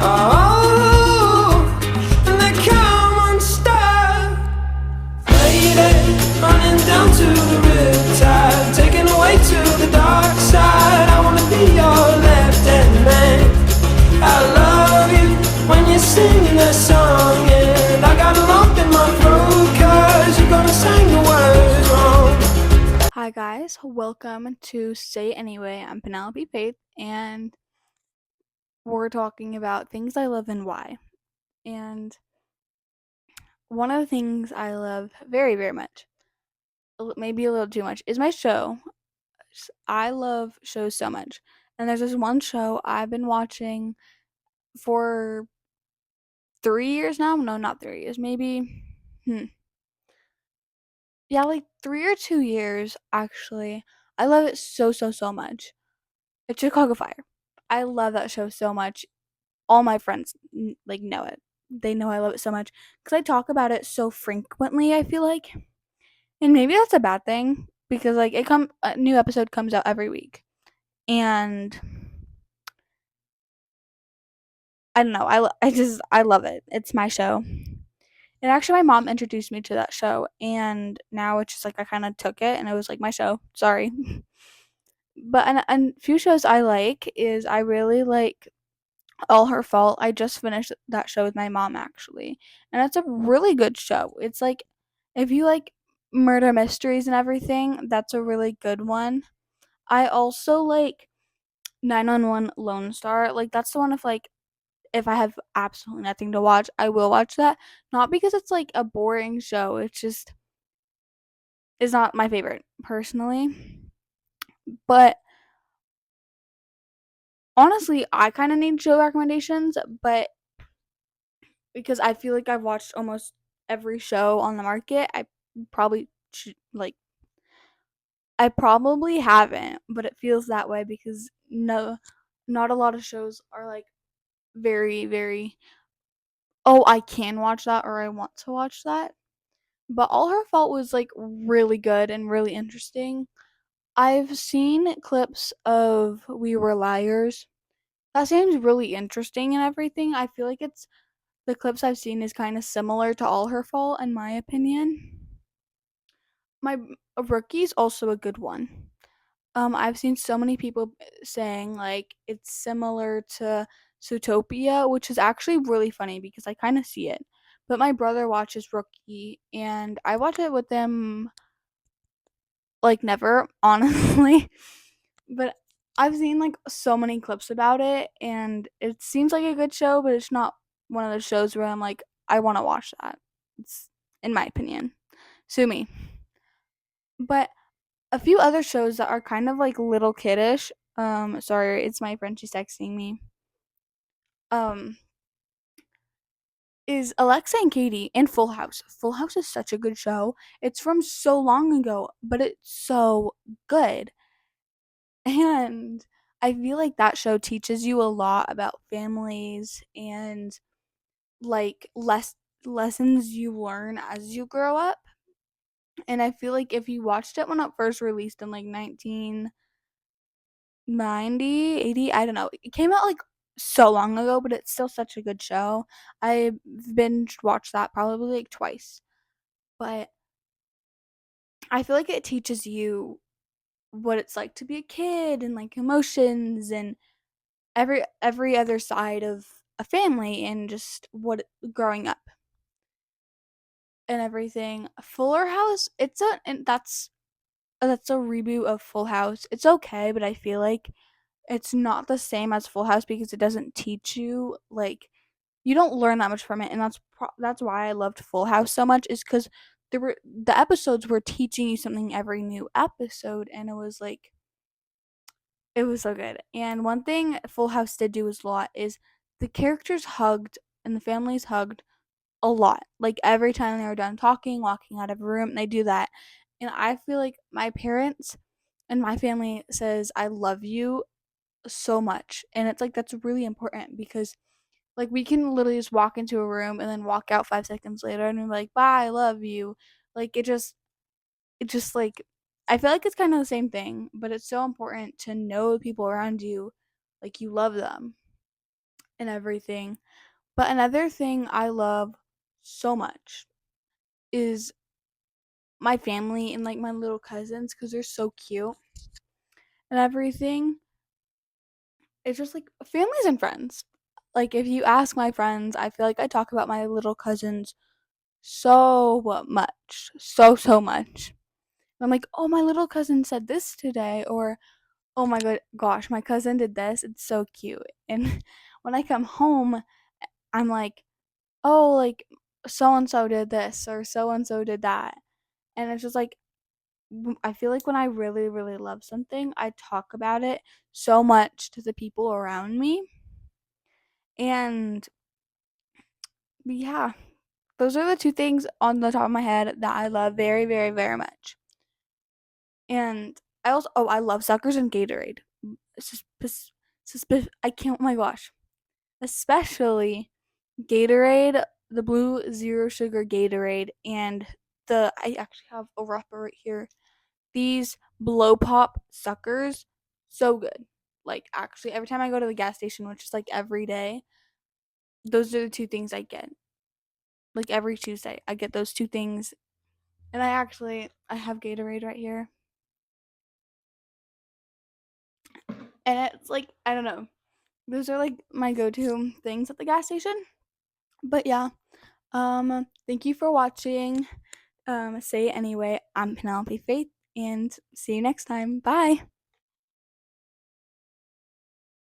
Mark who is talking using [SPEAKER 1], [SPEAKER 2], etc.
[SPEAKER 1] Oh, and they come unstuck. Lady, running down to the riptide, taken away to the dark side. I wanna be your left-hand man. I love you when you're singing that song, and I got a lump in my throat 'cause you're gonna sing the words wrong.
[SPEAKER 2] Hi guys, welcome to Say It Anyway. I'm Penelope Faith, and we're talking about things I love and why. And one of the things I love very, very much, maybe a little too much, is my show. I love shows so much. And there's this one show I've been watching for 3 years now. No, not 3 years, maybe. Hmm. Yeah, like 3 or 2 years actually. I love it so, so, so much. It's Chicago Fire. I love that show so much. All my friends know it. They know I love it so much because I talk about it so frequently, I feel like. And maybe that's a bad thing because like a new episode comes out every week. And I don't know. I love it. It's my show. And actually my mom introduced me to that show, and now it's just like I kind of took it and it was like my show. Sorry. But and few shows I like is I really like All Her Fault. I just finished that show with my mom actually, and it's a really good show. It's like if you like murder mysteries and everything, that's a really good one. I also like 911 Lone Star. Like that's the one if I have absolutely nothing to watch, I will watch that. Not because it's like a boring show. It's just is not my favorite personally. But honestly, I kind of need show recommendations, but because I feel like I've watched almost every show on the market. Probably like I probably haven't, but it feels that way because no, not a lot of shows are like very, very. Oh, I can watch that or I want to watch that. But All Her Fault was like really good and really interesting. I've seen clips of We Were Liars. That seems really interesting and everything. I feel like it's the clips I've seen is kind of similar to All Her Fault in my opinion. My Rookie's also a good one. I've seen so many people saying like it's similar to Zootopia, which is actually really funny because I kind of see it. But my brother watches Rookie, and I watch it with him like never, honestly. But I've seen like so many clips about it, and it seems like a good show, but it's not one of those shows where I'm like, I want to watch that. It's in my opinion. Sue me. But a few other shows that are kind of like little kiddish. Sorry, it's my friend. She's texting me. Um, is Alexa and Katie in Full House. Full House is such a good show. It's from so long ago, but it's so good. And I feel like that show teaches you a lot about families and like lessons you learn as you grow up. And I feel like if you watched it when it first released in like 1990, 80, I don't know. It came out like so long ago, but it's still such a good show. I binge watched that probably like twice. But I feel like it teaches you what it's like to be a kid and like emotions and every other side of a family and just what growing up and everything. Fuller House, it's a and that's a reboot of Full House. It's okay, but I feel like it's not the same as Full House because it doesn't teach you like you don't learn that much from it, and that's why I loved Full House so much is because the episodes were teaching you something every new episode, and it was so good. And one thing Full House did do a lot is the characters hugged and the families hugged a lot. Like every time they were done talking, walking out of a room, they do that. And I feel like my parents and my family says I love you so much. And it's like that's really important because like we can literally just walk into a room and then walk out 5 seconds later and be like, bye, I love you. Like it just like I feel like it's kind of the same thing, but it's so important to know the people around you, like you love them. and everything. But another thing I love so much is my family and like my little cousins because they're so cute and everything. It's just like families and friends. Like if you ask my friends, I feel like I talk about my little cousins so much. So much. I'm like, "Oh, my little cousin said this today," or "Oh my good gosh, my cousin did this. It's so cute." And when I come home, I'm like, "Oh, like so and so did this or so and so did that." And it's just like I feel like when I really really love something, I talk about it so much to the people around me. And yeah, those are the two things on the top of my head that I love very very very much. And I also I love suckers and Gatorade. I can't. Oh my gosh, especially Gatorade, the blue zero sugar Gatorade, and the I actually have a wrapper right here. These blow pop suckers, so good. Like actually, every time I go to the gas station, which is like every day, those are the two things I get. Like every Tuesday, I get those two things, and I have Gatorade right here, and it's like I don't know. Those are like my go-to things at the gas station. But yeah, thank you for watching. Say it anyway. I'm Penelope Faith, and see you next time. Bye.